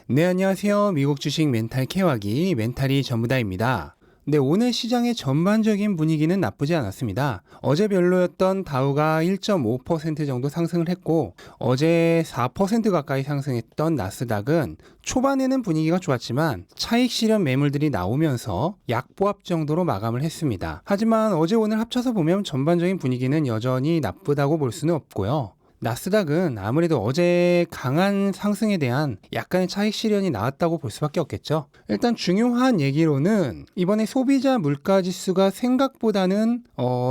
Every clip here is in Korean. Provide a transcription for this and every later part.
네, 안녕하세요. 미국 주식 멘탈 캐와기 멘탈이 전부다입니다. 네, 오늘 시장의 전반적인 분위기는 나쁘지 않았습니다. 어제 별로였던 다우가 1.5% 정도 상승을 했고, 어제 4% 가까이 상승했던 나스닥은 초반에는 분위기가 좋았지만 차익 실현 매물들이 나오면서 약보합 정도로 마감을 했습니다. 하지만 어제 오늘 합쳐서 보면 전반적인 분위기는 여전히 나쁘다고 볼 수는 없고요. 나스닥은 아무래도 어제 강한 상승에 대한 약간의 차익 실현이 나왔다고 볼 수밖에 없겠죠. 일단 중요한 얘기로는 이번에 소비자 물가 지수가 생각보다는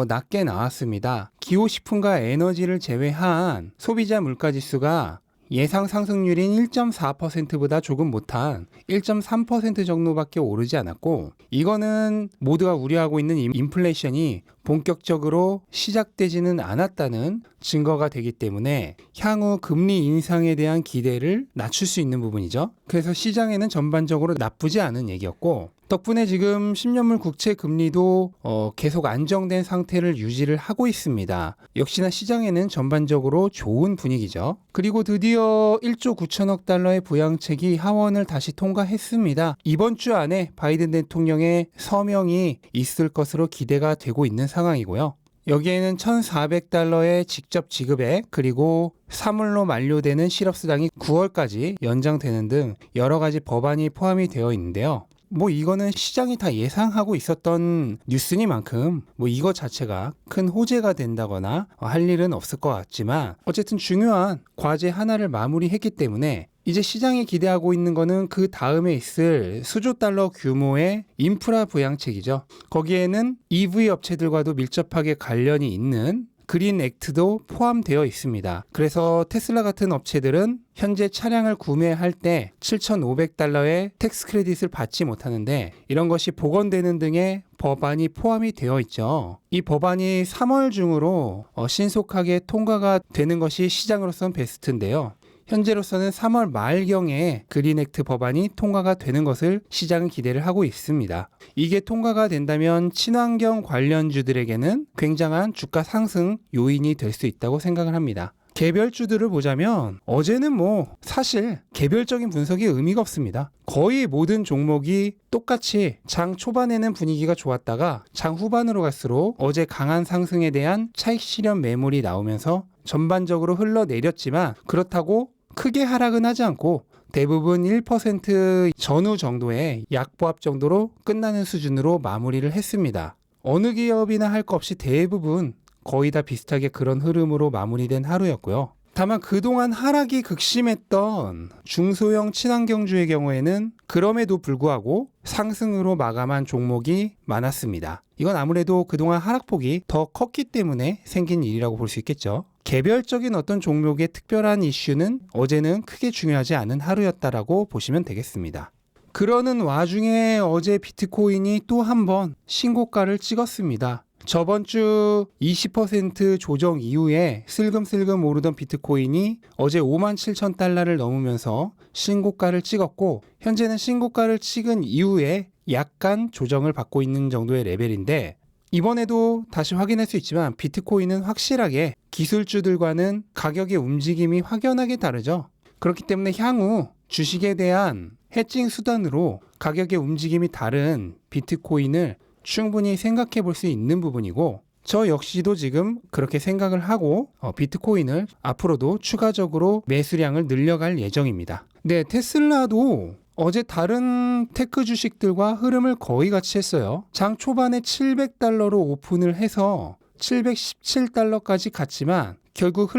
낮게 나왔습니다. 기호식품과 에너지를 제외한 소비자 물가 지수가 예상 상승률인 1.4%보다 조금 못한 1.3% 정도밖에 오르지 않았고, 이거는 모두가 우려하고 있는 인플레이션이 본격적으로 시작되지는 않았다는 증거가 되기 때문에 향후 금리 인상에 대한 기대를 낮출 수 있는 부분이죠. 그래서 시장에는 전반적으로 나쁘지 않은 얘기였고, 덕분에 지금 10년물 국채 금리도 계속 안정된 상태를 유지를 하고 있습니다. 역시나 시장에는 전반적으로 좋은 분위기죠. 그리고 드디어 1조 9천억 달러의 부양책이 하원을 다시 통과했습니다. 이번 주 안에 바이든 대통령의 서명이 있을 것으로 기대가 되고 있는 상황이고요. 여기에는 1,400달러의 직접 지급액, 그리고 사물로 만료되는 실업수당이 9월까지 연장되는 등 여러 가지 법안이 포함이 되어 있는데요. 이거는 시장이 다 예상하고 있었던 뉴스니만큼 이거 자체가 큰 호재가 된다거나 할 일은 없을 것 같지만, 어쨌든 중요한 과제 하나를 마무리했기 때문에 이제 시장이 기대하고 있는 거는 그 다음에 있을 수조 달러 규모의 인프라 부양책이죠. 거기에는 EV 업체들과도 밀접하게 관련이 있는 그린 액트도 포함되어 있습니다. 그래서 테슬라 같은 업체들은 현재 차량을 구매할 때 7,500달러의 텍스 크레딧을 받지 못하는데, 이런 것이 복원되는 등의 법안이 포함이 되어 있죠. 이 법안이 3월 중으로 신속하게 통과가 되는 것이 시장으로서는 베스트인데요. 현재로서는 3월 말경에 그린 액트 법안이 통과가 되는 것을 시장은 기대를 하고 있습니다. 이게 통과가 된다면 친환경 관련주들에게는 굉장한 주가 상승 요인이 될 수 있다고 생각을 합니다. 개별주들을 보자면 어제는 사실 개별적인 분석이 의미가 없습니다. 거의 모든 종목이 똑같이 장 초반에는 분위기가 좋았다가 장 후반으로 갈수록 어제 강한 상승에 대한 차익 실현 매물이 나오면서 전반적으로 흘러내렸지만, 그렇다고 크게 하락은 하지 않고 대부분 1% 전후 정도의 약보합 정도로 끝나는 수준으로 마무리를 했습니다. 어느 기업이나 할 것 없이 대부분 거의 다 비슷하게 그런 흐름으로 마무리된 하루였고요. 다만 그동안 하락이 극심했던 중소형 친환경주의 경우에는 그럼에도 불구하고 상승으로 마감한 종목이 많았습니다. 이건 아무래도 그동안 하락폭이 더 컸기 때문에 생긴 일이라고 볼 수 있겠죠. 개별적인 어떤 종목의 특별한 이슈는 어제는 크게 중요하지 않은 하루였다라고 보시면 되겠습니다. 그러는 와중에 어제 비트코인이 또 한 번 신고가를 찍었습니다. 저번 주 20% 조정 이후에 슬금슬금 오르던 비트코인이 어제 57,000달러를 넘으면서 신고가를 찍었고, 현재는 신고가를 찍은 이후에 약간 조정을 받고 있는 정도의 레벨인데, 이번에도 다시 확인할 수 있지만 비트코인은 확실하게 기술주들과는 가격의 움직임이 확연하게 다르죠. 그렇기 때문에 향후 주식에 대한 해칭 수단으로 가격의 움직임이 다른 비트코인을 충분히 생각해 볼 수 있는 부분이고, 저 역시도 지금 그렇게 생각을 하고 비트코인을 앞으로도 추가적으로 매수량을 늘려갈 예정입니다. 네, 테슬라도 어제 다른 테크 주식들과 흐름을 거의 같이 했어요. 장 초반에 700달러로 오픈을 해서 717달러까지 갔지만 결국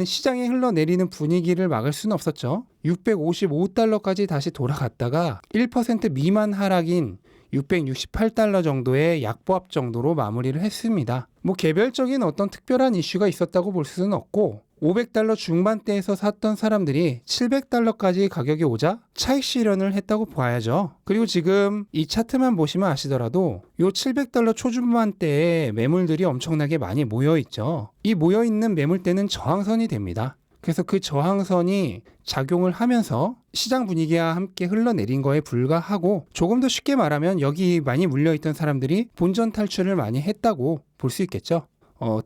시장에 흘러내리는 분위기를 막을 수는 없었죠. 655달러까지 다시 돌아갔다가 1% 미만 하락인 668달러 정도의 약보합 정도로 마무리를 했습니다. 개별적인 어떤 특별한 이슈가 있었다고 볼 수는 없고, 500달러 중반대에서 샀던 사람들이 700달러까지 가격이 오자 차익 실현을 했다고 봐야죠. 그리고 지금 이 차트만 보시면 아시더라도 요 700달러 초중반대에 매물들이 엄청나게 많이 모여있죠. 이 모여있는 매물대는 저항선이 됩니다. 그래서 그 저항선이 작용을 하면서 시장 분위기와 함께 흘러내린 거에 불과하고, 조금 더 쉽게 말하면 여기 많이 물려있던 사람들이 본전 탈출을 많이 했다고 볼 수 있겠죠.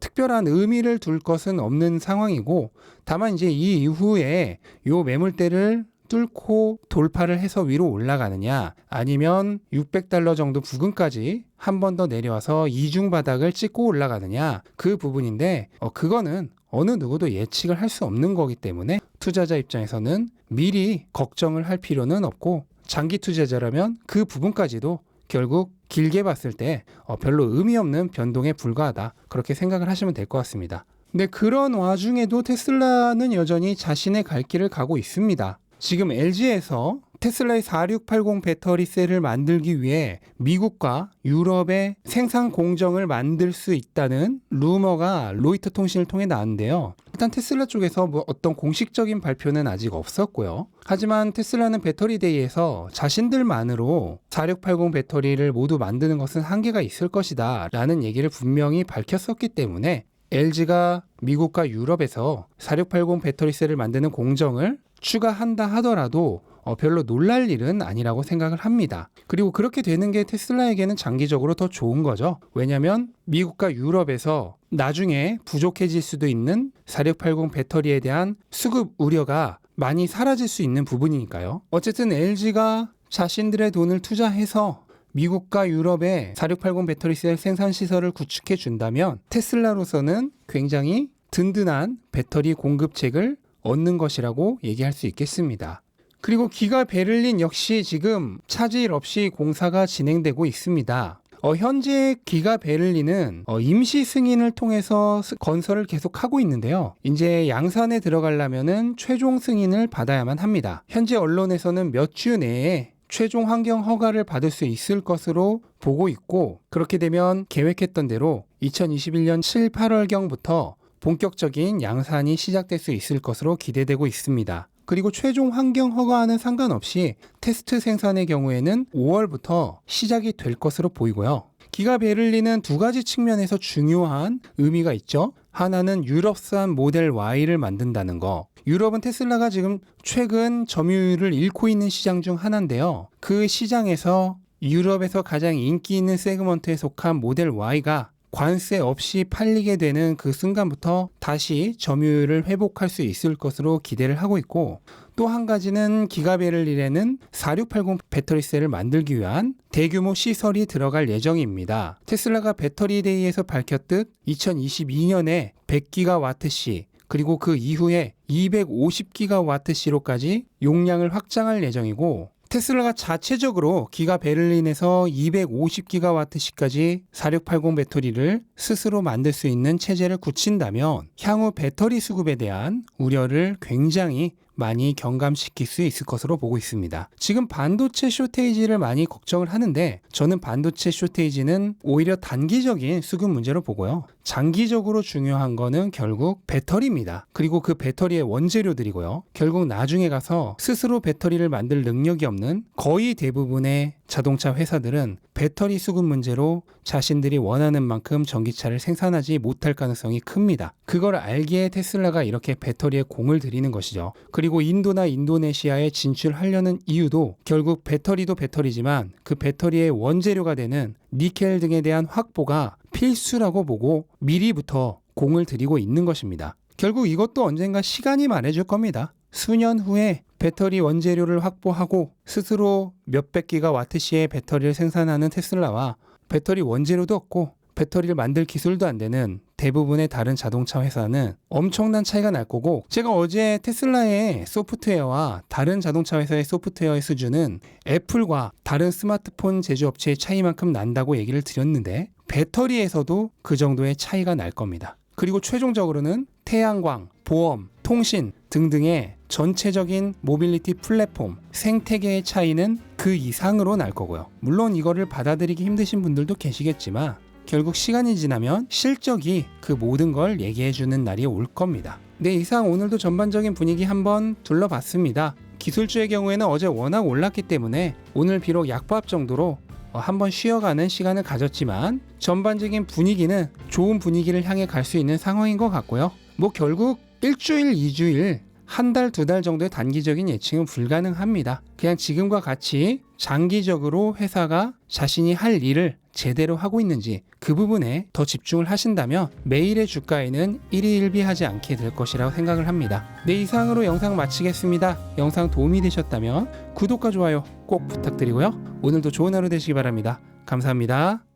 특별한 의미를 둘 것은 없는 상황이고, 다만 이제 이 이후에 요 매물대를 뚫고 돌파를 해서 위로 올라가느냐, 아니면 600달러 정도 부근까지 한 번 더 내려와서 이중 바닥을 찍고 올라가느냐, 그 부분인데 그거는 어느 누구도 예측을 할 수 없는 거기 때문에 투자자 입장에서는 미리 걱정을 할 필요는 없고, 장기 투자자라면 그 부분까지도 결국 길게 봤을 때 별로 의미 없는 변동에 불과하다, 그렇게 생각을 하시면 될 것 같습니다. 근데 그런 와중에도 테슬라는 여전히 자신의 갈 길을 가고 있습니다. 지금 LG에서 테슬라의 4680 배터리 셀을 만들기 위해 미국과 유럽의 생산 공정을 만들 수 있다는 루머가 로이터 통신을 통해 나왔는데요. 일단 테슬라 쪽에서 어떤 공식적인 발표는 아직 없었고요. 하지만 테슬라는 배터리데이에서 자신들만으로 4680 배터리를 모두 만드는 것은 한계가 있을 것이다 라는 얘기를 분명히 밝혔었기 때문에 LG가 미국과 유럽에서 4680 배터리 셀을 만드는 공정을 추가한다 하더라도 별로 놀랄 일은 아니라고 생각을 합니다. 그리고 그렇게 되는 게 테슬라에게는 장기적으로 더 좋은 거죠. 왜냐하면 미국과 유럽에서 나중에 부족해질 수도 있는 4680 배터리에 대한 수급 우려가 많이 사라질 수 있는 부분이니까요. 어쨌든 LG가 자신들의 돈을 투자해서 미국과 유럽의 4680 배터리 셀 생산 시설을 구축해 준다면 테슬라로서는 굉장히 든든한 배터리 공급책을 얻는 것이라고 얘기할 수 있겠습니다. 그리고 기가 베를린 역시 지금 차질 없이 공사가 진행되고 있습니다. 현재 기가 베를린은 임시 승인을 통해서 건설을 계속하고 있는데요. 이제 양산에 들어가려면은 최종 승인을 받아야만 합니다. 현재 언론에서는 몇 주 내에 최종 환경 허가를 받을 수 있을 것으로 보고 있고, 그렇게 되면 계획했던 대로 2021년 7, 8월경부터 본격적인 양산이 시작될 수 있을 것으로 기대되고 있습니다. 그리고 최종 환경 허가와는 상관없이 테스트 생산의 경우에는 5월부터 시작이 될 것으로 보이고요. 기가 베를린은 두 가지 측면에서 중요한 의미가 있죠. 하나는 유럽산 모델 Y를 만든다는 거. 유럽은 테슬라가 지금 최근 점유율을 잃고 있는 시장 중 하나인데요. 그 시장에서 유럽에서 가장 인기 있는 세그먼트에 속한 모델 Y가 관세 없이 팔리게 되는 그 순간부터 다시 점유율을 회복할 수 있을 것으로 기대를 하고 있고, 또 한 가지는 기가 베를린에는 4680 배터리 셀을 만들기 위한 대규모 시설이 들어갈 예정입니다. 테슬라가 배터리데이에서 밝혔듯 2022년에 100기가와트시, 그리고 그 이후에 250기가와트시로까지 용량을 확장할 예정이고, 테슬라가 자체적으로 기가 베를린에서 250기가와트시까지 4680 배터리를 스스로 만들 수 있는 체제를 굳힌다면 향후 배터리 수급에 대한 우려를 굉장히 많이 경감시킬 수 있을 것으로 보고 있습니다. 지금 반도체 쇼테이지를 많이 걱정을 하는데, 저는 반도체 쇼테이지는 오히려 단기적인 수급 문제로 보고요. 장기적으로 중요한 거는 결국 배터리입니다. 그리고 그 배터리의 원재료들이고요. 결국 나중에 가서 스스로 배터리를 만들 능력이 없는 거의 대부분의 자동차 회사들은 배터리 수급 문제로 자신들이 원하는 만큼 전기차를 생산하지 못할 가능성이 큽니다. 그걸 알기에 테슬라가 이렇게 배터리에 공을 들이는 것이죠. 그리고 인도나 인도네시아에 진출하려는 이유도 결국 배터리도 배터리지만 그 배터리의 원재료가 되는 니켈 등에 대한 확보가 필수라고 보고 미리부터 공을 들이고 있는 것입니다. 결국 이것도 언젠가 시간이 말해줄 겁니다. 수년 후에 배터리 원재료를 확보하고 스스로 몇백 기가와트시의 배터리를 생산하는 테슬라와 배터리 원재료도 없고 배터리를 만들 기술도 안 되는 대부분의 다른 자동차 회사는 엄청난 차이가 날 거고, 제가 어제 테슬라의 소프트웨어와 다른 자동차 회사의 소프트웨어의 수준은 애플과 다른 스마트폰 제조업체의 차이만큼 난다고 얘기를 드렸는데, 배터리에서도 그 정도의 차이가 날 겁니다. 그리고 최종적으로는 태양광, 보험, 통신 등등의 전체적인 모빌리티 플랫폼, 생태계의 차이는 그 이상으로 날 거고요. 물론 이거를 받아들이기 힘드신 분들도 계시겠지만 결국 시간이 지나면 실적이 그 모든 걸 얘기해주는 날이 올 겁니다. 네, 이상 오늘도 전반적인 분위기 한번 둘러봤습니다. 기술주의 경우에는 어제 워낙 올랐기 때문에 오늘 비록 약보합 정도로 한번 쉬어가는 시간을 가졌지만 전반적인 분위기는 좋은 분위기를 향해 갈 수 있는 상황인 것 같고요. 결국 일주일, 2주일, 한 달, 2달 정도의 단기적인 예측은 불가능합니다. 그냥 지금과 같이 장기적으로 회사가 자신이 할 일을 제대로 하고 있는지 그 부분에 더 집중을 하신다면 매일의 주가에는 일희일비하지 않게 될 것이라고 생각을 합니다. 네, 이상으로 영상 마치겠습니다. 영상 도움이 되셨다면 구독과 좋아요 꼭 부탁드리고요. 오늘도 좋은 하루 되시기 바랍니다. 감사합니다.